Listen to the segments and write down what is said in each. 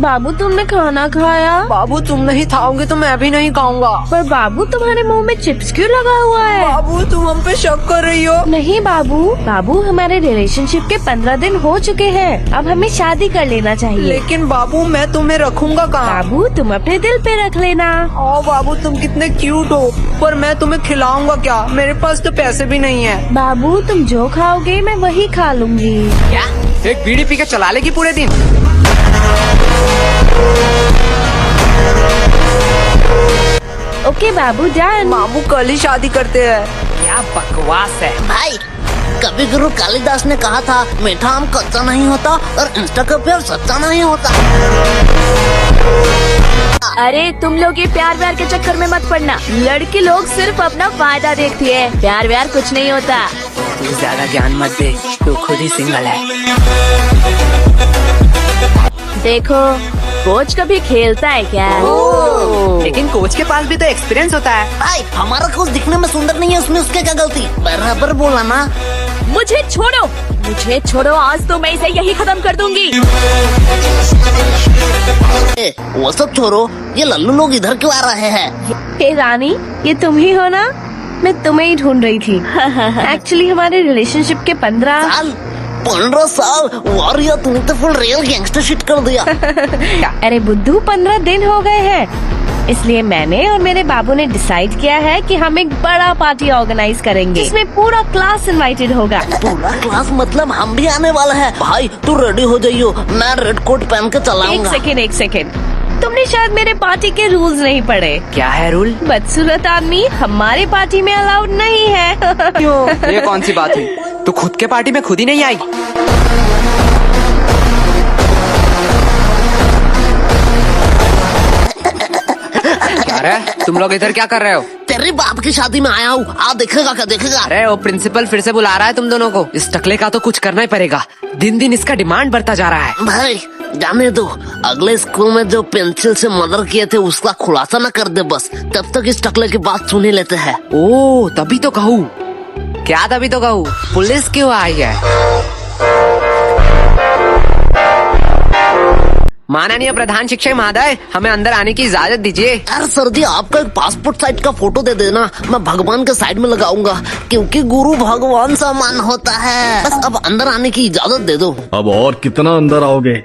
बाबू तुमने खाना खाया? बाबू तुम नहीं खाओगे तो मैं भी नहीं खाऊंगा। पर बाबू तुम्हारे मुंह में चिप्स क्यों लगा हुआ है? बाबू तुम हम पे शक कर रही हो? नहीं बाबू हमारे रिलेशनशिप के 15 दिन हो चुके हैं। अब हमें शादी कर लेना चाहिए। लेकिन बाबू मैं तुम्हें रखूंगा कहाँ? बाबू तुम अपने दिल पे रख लेना। ओ बाबू तुम कितने क्यूट हो, पर मैं तुम्हें खिलाऊंगा क्या? मेरे पास तो पैसे भी नहीं है। बाबू तुम जो खाओगे मैं वही खा लूंगी। क्या एक बीड़ी पी के चला लेगी पूरे दिन? ओके बाबू डन। बाबू कल ही शादी करते हैं। क्या बकवास है भाई, कवि गुरु कालिदास ने कहा था मीठा आम कच्चा नहीं होता और इंस्टा का प्यार सच्चा नहीं होता। अरे तुम लोग ये प्यार व्यार के चक्कर में मत पड़ना। लड़की लोग सिर्फ अपना फायदा देखती है, प्यार व्यार कुछ नहीं होता। तू ज्यादा ज्ञान मत दे, तू खुद ही सिंगल है। देखो कोच कभी खेलता है क्या? लेकिन कोच के पास भी तो एक्सपीरियंस होता है। भाई हमारा कोच दिखने में सुंदर नहीं है, उसमें उसके क्या गलती? बराबर बोला ना। मुझे छोड़ो, आज तो मैं इसे यही खत्म कर दूंगी। वो सब छोड़ो, ये लल्लू लोग इधर क्यों आ रहे हैं? हे रानी, ये तुम ही हो ना? मैं तुम्हें ही ढूंढ रही थी। एक्चुअली हमारे रिलेशनशिप के 15 साल वारिया, तूने तो फुल रियल गैंगस्टर शिट कर दिया। अरे बुद्धू 15 दिन हो गए हैं, इसलिए मैंने और मेरे बाबू ने डिसाइड किया है कि हम एक बड़ा पार्टी ऑर्गेनाइज करेंगे जिसमें पूरा क्लास इनवाइटेड होगा। पूरा क्लास मतलब हम भी आने वाला है। भाई तू रेडी हो जाइयो, मैं रेड कोट पहन के चलाऊंगा। एक सेकेंड, तुमने शायद मेरे पार्टी के रूल्स नहीं पढ़े। क्या है रूल? बदसूरत आदमी हमारे पार्टी में अलाउड नहीं है। क्यों? ये कौन सी बात हुई? तू खुद के पार्टी में खुद ही नहीं आई? अरे तुम लोग इधर क्या कर रहे हो? तेरी बाप की शादी में आया हूँ, आ देखेगा क्या देखेगा? अरे वो प्रिंसिपल फिर से बुला रहा है तुम दोनों को। इस टकले का तो कुछ करना ही पड़ेगा, दिन दिन इसका डिमांड बढ़ता जा रहा है। भाई जाने दो, अगले स्कूल में जो पेंसिल से मर्डर किए थे उसका खुलासा न कर दे बस, तब तक इस टकले की बात सुन ही लेते हैं। ओ तभी तो कहूँ। क्या तभी तो कहूँ? पुलिस क्यों आई है? माननीय प्रधान शिक्षक महोदय, हमें अंदर आने की इजाजत दीजिए। यार सर जी, आपका एक पासपोर्ट साइज का फोटो दे देना, मैं भगवान के साइड में लगाऊंगा, क्योंकि गुरु भगवान समान होता है। बस अब अंदर आने की इजाजत दे दो। अब और कितना अंदर आओगे?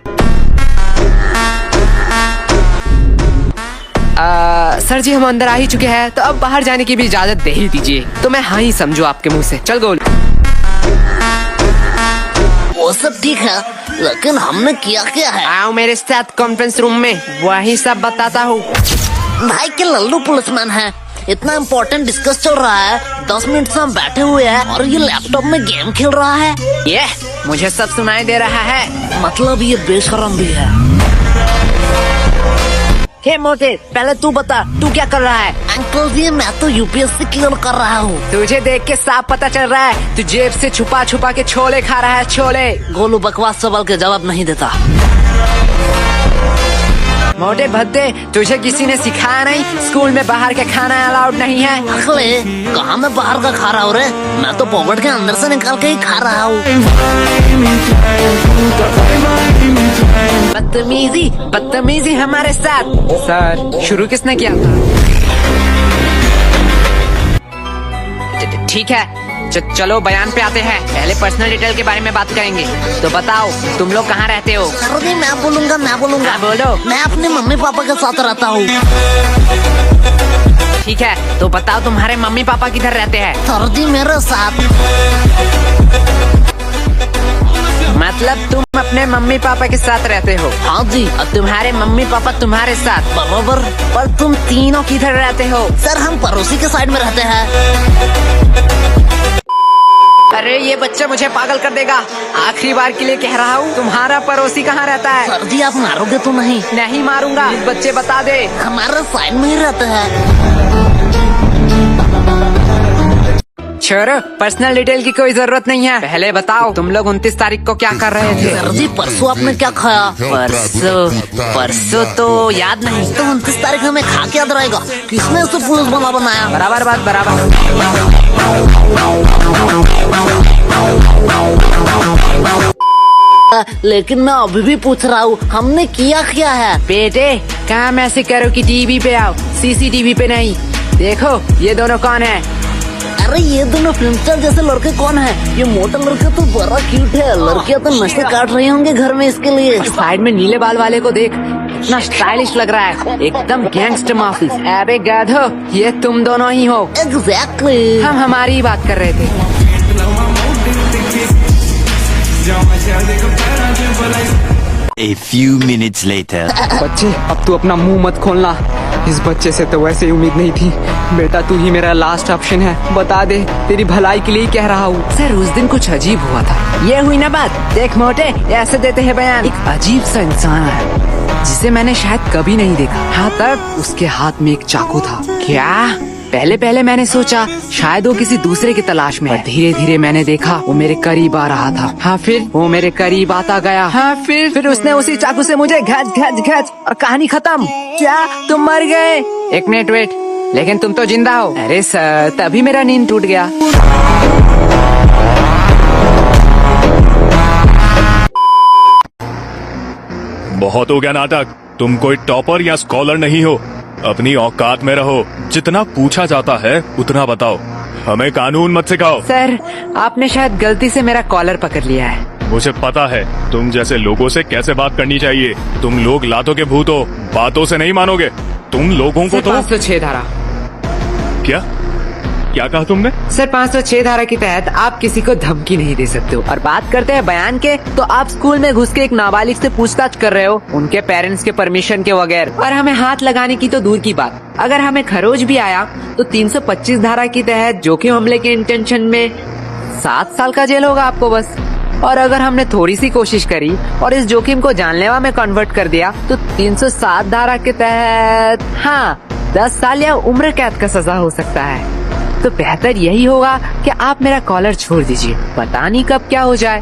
सर जी हम अंदर आ ही चुके हैं, तो अब बाहर जाने की भी इजाजत दे ही दीजिए। तो मैं हाँ ही समझू आपके मुंह से। चल गोल। वो सब ठीक है, लेकिन हमने किया क्या है? आओ मेरे साथ कॉन्फ्रेंस रूम में, वही सब बताता हूँ। भाई के लल्लू पुलिसमैन है, इतना इम्पोर्टेंट डिस्कस चल रहा है, 10 मिनट से हम बैठे हुए हैं और ये लैपटॉप में गेम खेल रहा है। ये मुझे सब सुनाई दे रहा है। मतलब ये बेशरम भी है। हे मोटे, पहले तू बता, तू क्या कर रहा है? अंकल जी मैं तो यूपीएससी क्लियर कर रहा हूँ। तुझे देख के साफ पता चल रहा है, तू जेब से छुपा छुपा के छोले खा रहा है। छोले। गोलू बकवास सवाल के जवाब नहीं देता। मोटे भद्दे, तुझे किसी ने सिखाया नहीं स्कूल में बाहर के खाना अलाउड नहीं है? अगले कहाँ मैं बाहर का खा रहा हूँ रे, मैं तो पॉकेट के अंदर से निकाल के ही खा रहा हूँ। बदतमीजी हमारे साथ। सर शुरू किसने किया था? ठीक है, चलो बयान पे आते हैं। पहले पर्सनल डिटेल के बारे में बात करेंगे। तो बताओ तुम लोग कहाँ रहते हो? सर जी मैं बोलूँगा। हाँ, बोलो। मैं अपने मम्मी पापा के साथ रहता हूँ। ठीक है, तो बताओ तुम्हारे मम्मी पापा किधर रहते हैं? सर जी मेरे साथ। मतलब तुम अपने मम्मी पापा के साथ रहते हो? हाँ जी। और तुम्हारे मम्मी पापा तुम्हारे साथ? बराबर। पर तुम तीनों किधर रहते हो? सर हम पड़ोसी के साइड में रहते हैं। अरे ये बच्चा मुझे पागल कर देगा। आखिरी बार के लिए कह रहा हूँ, तुम्हारा पड़ोसी कहाँ रहता है? सर जी आप मारोगे तो नहीं? नहीं मारूंगा, बच्चे बता दे। हमारे साइड में ही रहते हैं। छोड़ो, पर्सनल डिटेल की कोई जरूरत नहीं है। पहले बताओ तुम लोग 29 तारीख को क्या कर रहे थे? सर जी परसों आपने क्या खाया? परसों तो याद नहीं। तो 29 तारीख हमें खा के याद रहेगा? किसने उसे पुलिस बना बनाया? बराबर बात, बराबर। लेकिन मैं अभी भी पूछ रहा हूँ, हमने किया क्या है? बेटे काम ऐसे करो कि टीवी पे आओ, सीसीटीवी पे नहीं। देखो ये दोनों कौन है? अरे ये दोनों फिल्म स्टार जैसे लड़के कौन है? ये मोटा लड़का तो बड़ा क्यूट है, लड़कियां तो नशे काट रही होंगे घर में इसके लिए। साइड में नीले बाल वाले को देख, इतना स्टाइलिश लग रहा है, एकदम गैंगस्टर माफी। अबे गधो, ये तुम दोनों ही हो। एग्जैक्टली। हम हमारी ही बात कर रहे थे। A few minutes later. बच्चे अब तू अपना मुंह मत खोलना, इस बच्चे से तो वैसे ही उम्मीद नहीं थी। बेटा तू ही मेरा लास्ट ऑप्शन है, बता दे, तेरी भलाई के लिए कह रहा हूँ। सर उस दिन कुछ अजीब हुआ था। ये हुई ना बात, देख मोटे ऐसे देते हैं बयान। एक अजीब सा इंसान है जिसे मैंने शायद कभी नहीं देखा। हाँ तब उसके हाथ में एक चाकू था। क्या? पहले मैंने सोचा शायद वो किसी दूसरे की तलाश में है। धीरे धीरे मैंने देखा वो मेरे करीब आ रहा था। हाँ फिर वो मेरे करीब आता गया। हाँ फिर उसने उसी चाकू से मुझे घच और कहानी खत्म। क्या तुम मर गए? एक मिनट वेट, लेकिन तुम तो जिंदा हो। अरे सर तभी मेरा नींद टूट गया। बहुत हो गया नाटक, तुम कोई टॉपर या स्कॉलर नहीं हो, अपनी औकात में रहो। जितना पूछा जाता है उतना बताओ, हमें कानून मत सिखाओ। सर आपने शायद गलती से मेरा कॉलर पकड़ लिया है। मुझे पता है तुम जैसे लोगों से कैसे बात करनी चाहिए। तुम लोग लातों के भूत हो, बातों से नहीं मानोगे। तुम लोगों को तो 506 धारा। क्या कहा तुमने? सर 506 धारा के तहत आप किसी को धमकी नहीं दे सकते हो। और बात करते हैं बयान के, तो आप स्कूल में घुस के एक नाबालिग से पूछताछ कर रहे हो, उनके पेरेंट्स के परमिशन के बगैर। और हमें हाथ लगाने की तो दूर की बात, अगर हमें खरोच भी आया तो 325 धारा के तहत जोखिम हमले के इंटेंशन में 7 साल का जेल होगा आपको बस। और अगर हमने थोड़ी सी कोशिश करी और इस जोखिम को जानलेवा में कन्वर्ट कर दिया तो 307 धारा के तहत 10 साल या उम्र कैद का सजा हो सकता है। तो बेहतर यही होगा कि आप मेरा कॉलर छोड़ दीजिए, पता नहीं कब क्या हो जाए।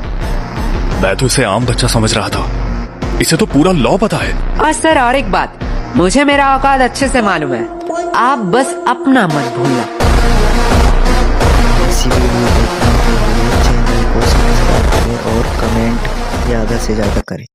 मैं तो इसे आम बच्चा समझ रहा था, इसे तो पूरा लॉ पता है। और सर और एक बात, मुझे मेरा औकात अच्छे से मालूम है, आप बस अपना मत भूलना। इसी वीडियो देखने के लिए चैनल को सब्सक्राइब करें और कमेंट ज़्यादा से ज़्यादा करें।